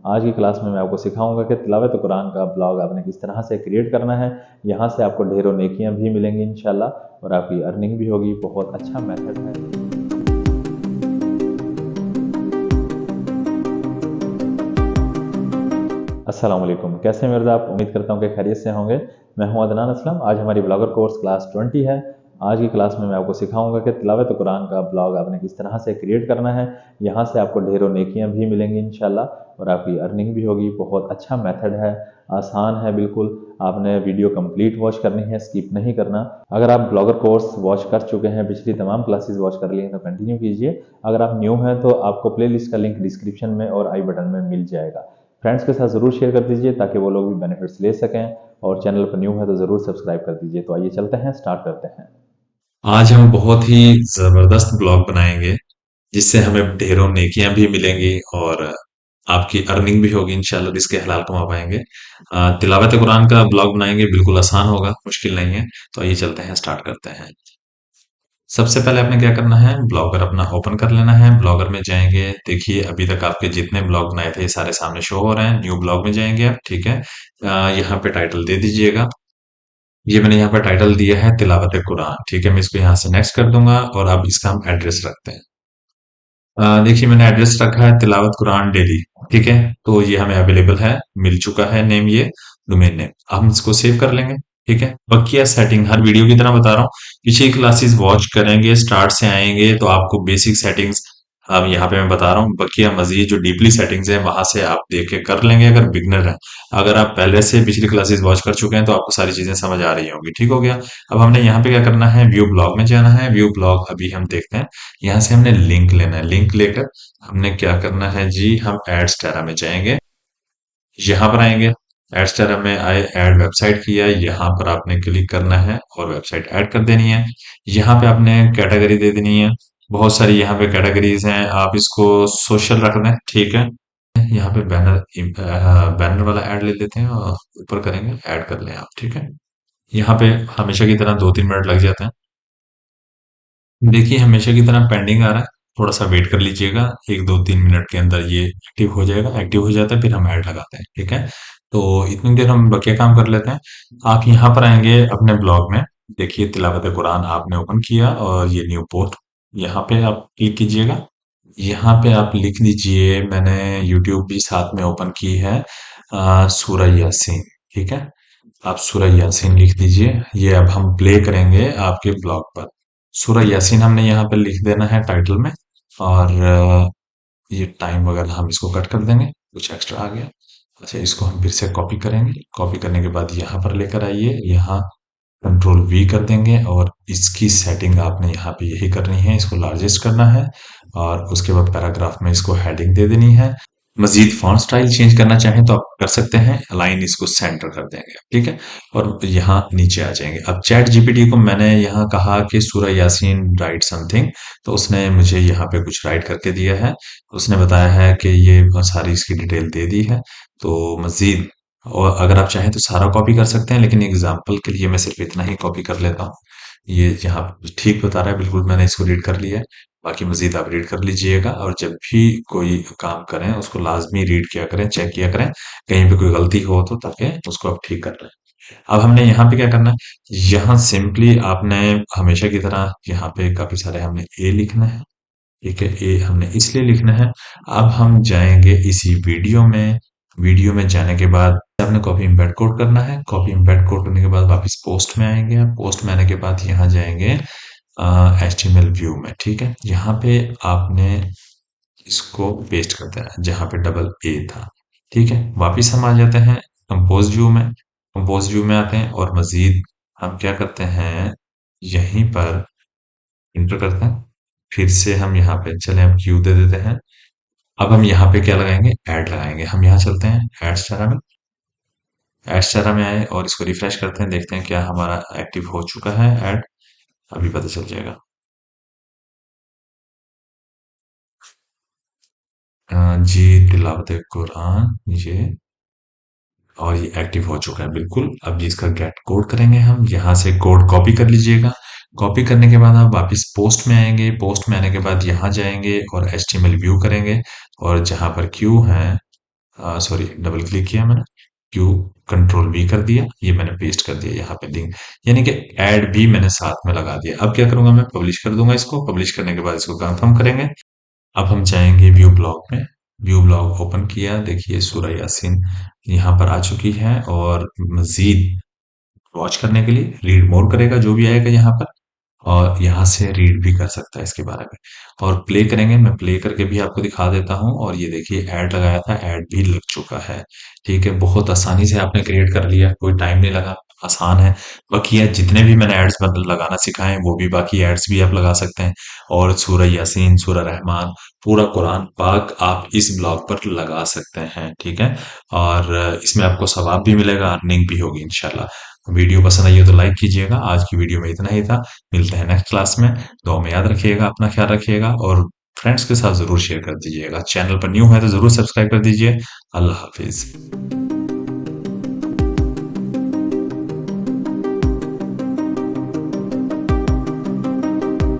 आज की क्लास में मैं आपको सिखाऊंगा कि तिलावत कुरान का ब्लॉग आपने किस तरह से क्रिएट करना है। यहाँ से आपको ढेरों नेकियां भी मिलेंगी इंशाल्लाह और आपकी अर्निंग भी होगी। बहुत अच्छा मेथड है। अस्सलाम वालेकुम, कैसे हैं मिर्ज़ा आप? उम्मीद करता हूँ कि खैरियत से होंगे। मैं हूं अदनान असलम। आज हमारी ब्लॉगर कोर्स क्लास 20 है। आज की क्लास में मैं आपको सिखाऊंगा कि तिलावत कुरान का ब्लॉग आपने किस तरह से क्रिएट करना है। यहाँ से आपको ढेरों नेकियां भी मिलेंगी इंशाल्लाह और आपकी अर्निंग भी होगी। बहुत अच्छा मेथड है, आसान है बिल्कुल। आपने वीडियो कंप्लीट वॉच करनी है, स्किप नहीं करना। अगर आप ब्लॉगर कोर्स वॉच कर चुके हैं, पिछली तमाम क्लासेस वॉच कर ली हैं तो कंटिन्यू कीजिए। अगर आप न्यू हैं तो आपको प्लेलिस्ट का लिंक डिस्क्रिप्शन में और आई बटन में मिल जाएगा। फ्रेंड्स के साथ ज़रूर शेयर कर दीजिए ताकि वो लोग भी बेनिफिट्स ले सकें। और चैनल पर न्यू है तो ज़रूर सब्सक्राइब कर दीजिए। तो आइए चलते हैं, स्टार्ट करते हैं। आज हम बहुत ही जबरदस्त ब्लॉग बनाएंगे जिससे हमें ढेरों नेकियां भी मिलेंगी और आपकी अर्निंग भी होगी इंशाल्लाह, जिसके हलाल कमा पाएंगे। तिलावत कुरान का ब्लॉग बनाएंगे, बिल्कुल आसान होगा, मुश्किल नहीं है। तो आइए चलते हैं, स्टार्ट करते हैं। सबसे पहले आपने क्या करना है, ब्लॉगर अपना ओपन कर लेना है। ब्लॉगर में जाएंगे, देखिए अभी तक आपके जितने ब्लॉग बनाए थे ये सारे सामने शो हो रहे हैं। न्यू ब्लॉग में जाएंगे आप, ठीक है। यहाँ पे टाइटल दे दीजिएगा। ये मैंने यहाँ पर टाइटल दिया है तिलावत कुरान, ठीक है। मैं इसको यहाँ से नेक्स्ट कर दूंगा और अब इसका हम एड्रेस रखते हैं। देखिए मैंने एड्रेस रखा है तिलावत कुरान डेली, ठीक है। तो ये हमें अवेलेबल है, मिल चुका है नेम, ये डोमेन नेम। हम इसको सेव कर लेंगे, ठीक है। बकिया सेटिंग हर वीडियो की तरह बता रहा हूँ, पीछे क्लासेस वॉच करेंगे, स्टार्ट से आएंगे तो आपको बेसिक सेटिंग्स अब यहाँ पे मैं बता रहा हूँ। बकिया मजीद जो डीपली सेटिंग्स है वहां से आप देख के कर लेंगे अगर बिगनर है। अगर आप पहले से पिछली क्लासेस वॉच कर चुके हैं तो आपको सारी चीजें समझ आ रही होंगी, ठीक हो गया। अब हमने यहाँ पे क्या करना है, व्यू ब्लॉग में जाना है। व्यू ब्लॉग अभी हम देखते हैं। यहाँ से हमने लिंक लेना है। लिंक लेकर हमने क्या करना है जी, हम एड्स टैरा में जाएंगे। यहाँ पर आएंगे, एड्स टैरा में आए, ऐड वेबसाइट किया, यहाँ पर आपने क्लिक करना है और वेबसाइट ऐड कर देनी है। यहाँ पे आपने कैटेगरी दे देनी है। बहुत सारी यहाँ पे कैटेगरीज हैं, आप इसको सोशल रख दें, ठीक है। यहाँ पे बैनर बैनर वाला ऐड ले लेते हैं और ऊपर करेंगे, ऐड कर लें आप, ठीक है। यहाँ पे हमेशा की तरह 2-3 मिनट लग जाते हैं। देखिए हमेशा की तरह पेंडिंग आ रहा है, थोड़ा सा वेट कर लीजिएगा। 1-2-3 मिनट के अंदर ये एक्टिव हो जाएगा। एक्टिव हो जाता है फिर हम ऐड लगाते हैं, ठीक है। तो इतनी देर हम बकिया काम कर लेते हैं। आप यहाँ पर आएंगे अपने ब्लॉग में, देखिए तिलावत कुरान आपने ओपन किया और ये न्यू पोस्ट, यहाँ पे आप क्लिक कीजिएगा। यहाँ पे आप लिख दीजिए, मैंने यूट्यूब भी साथ में ओपन की है, सूरह यासीन, ठीक है। आप सूरह यासीन लिख दीजिए। ये अब हम प्ले करेंगे आपके ब्लॉग पर। सूरह यासीन हमने यहाँ पे लिख देना है टाइटल में। और ये टाइम वगैरह हम इसको कट कर देंगे, कुछ एक्स्ट्रा आ गया। अच्छा, इसको हम फिर से कॉपी करेंगे। कॉपी करने के बाद यहाँ पर लेकर आइए, यहाँ कंट्रोल वी कर देंगे और इसकी सेटिंग आपने यहाँ पे यही करनी है, इसको लार्जेस्ट करना है। और उसके बाद पैराग्राफ में इसको हेडिंग दे देनी है। मजीद फॉन्ट स्टाइल चेंज करना चाहें तो आप कर सकते हैं, अलाइन इसको सेंटर कर देंगे, ठीक है। और यहाँ नीचे आ जाएंगे। अब चैट जीपीटी को मैंने यहाँ कहा कि सूरह यासीन राइट समथिंग, तो उसने मुझे यहाँ पे कुछ राइट करके दिया है। उसने बताया है कि ये सारी इसकी डिटेल दे दी है। तो मजीद, और अगर आप चाहें तो सारा कॉपी कर सकते हैं, लेकिन एग्जाम्पल के लिए मैं सिर्फ इतना ही कॉपी कर लेता हूँ। ये यहाँ ठीक बता रहा है, बिल्कुल मैंने इसको रीड कर लिया है। बाकी मजीद आप रीड कर लीजिएगा और जब भी कोई काम करें उसको लाजमी रीड किया करें, चेक किया करें, कहीं पे कोई गलती हो तो, ताकि उसको आप ठीक कर लें। अब हमने यहाँ पे क्या करना है, यहाँ सिंपली आपने हमेशा की तरह यहाँ पे काफी सारे हमने ए लिखना है, ठीक है। ए हमने इसलिए लिखना है। अब हम जाएंगे इसी वीडियो में। वीडियो में जाने के बाद आपने कॉपी इम्बेड कोड करना है। कॉपी इम्बेड कोड करने के बाद वापस पोस्ट में आएंगे। पोस्ट में आने के बाद यहाँ जाएंगे HTML व्यू में, ठीक है। यहाँ पे आपने इसको पेस्ट कर देना है जहाँ पे डबल ए था, ठीक है। वापिस हम आ जाते हैं कंपोज व्यू में। कंपोज व्यू में आते हैं और मजीद हम क्या करते हैं, यहीं पर इंटर करते हैं। फिर से हम यहाँ पे चले, हम क्यू दे देते हैं। अब हम यहाँ पे क्या लगाएंगे, ऐड लगाएंगे। हम यहाँ चलते हैं एड्स टैरा में। एड्स टैरा में आए और इसको रिफ्रेश करते हैं, देखते हैं क्या हमारा एक्टिव हो चुका है ऐड। अभी पता चल जाएगा। जी तिलावत कुरान, ये और ये एक्टिव हो चुका है बिल्कुल। अब इसका गेट कोड करेंगे हम, यहाँ से कोड कॉपी कर लीजिएगा। कॉपी करने के बाद आप वापस पोस्ट में आएंगे। पोस्ट में आने के बाद यहाँ जाएंगे और HTML व्यू करेंगे। और जहाँ पर क्यू है सॉरी, डबल क्लिक किया मैंने, क्यू कंट्रोल वी कर दिया, ये मैंने पेस्ट कर दिया यहाँ पे लिंक, यानी कि ऐड भी मैंने साथ में लगा दिया। अब क्या करूंगा, मैं पब्लिश कर दूंगा इसको। पब्लिश करने के बाद इसको कंफर्म करेंगे। अब हम जाएंगे व्यू ब्लॉग में। व्यू ब्लॉग ओपन किया, देखिए सूरह यासीन यहाँ पर आ चुकी है, और मजीद वॉच करने के लिए रीड मोर करेगा जो भी आएगा यहाँ पर, और यहाँ से रीड भी कर सकता है इसके बारे में। और प्ले करेंगे, मैं प्ले करके भी आपको दिखा देता हूँ। और ये देखिए ऐड लगाया था, ऐड भी लग चुका है। ठीक है, बहुत आसानी से आपने क्रिएट कर लिया, कोई टाइम नहीं लगा, आसान है। बाकी ये जितने भी मैंने एड्स मतलब लगाना सिखाए हैं, वो भी बाकी एड्स भी आप लगा सकते हैं। और सूरह यासीन, सूरह रहमान, पूरा कुरान पाक आप इस ब्लॉग पर लगा सकते हैं। ठीक है, और इसमें आपको सवाब भी मिलेगा, अर्निंग भी होगी इंशाल्लाह। वीडियो पसंद आई हो तो लाइक कीजिएगा। आज की वीडियो में इतना ही था। मिलते हैं नेक्स्ट क्लास में। दुआ में याद रखिएगा, अपना ख्याल रखिएगा, और फ्रेंड्स के साथ जरूर शेयर कर दीजिएगा। चैनल पर न्यू है तो जरूर सब्सक्राइब कर दीजिए। अल्लाह हाफिज।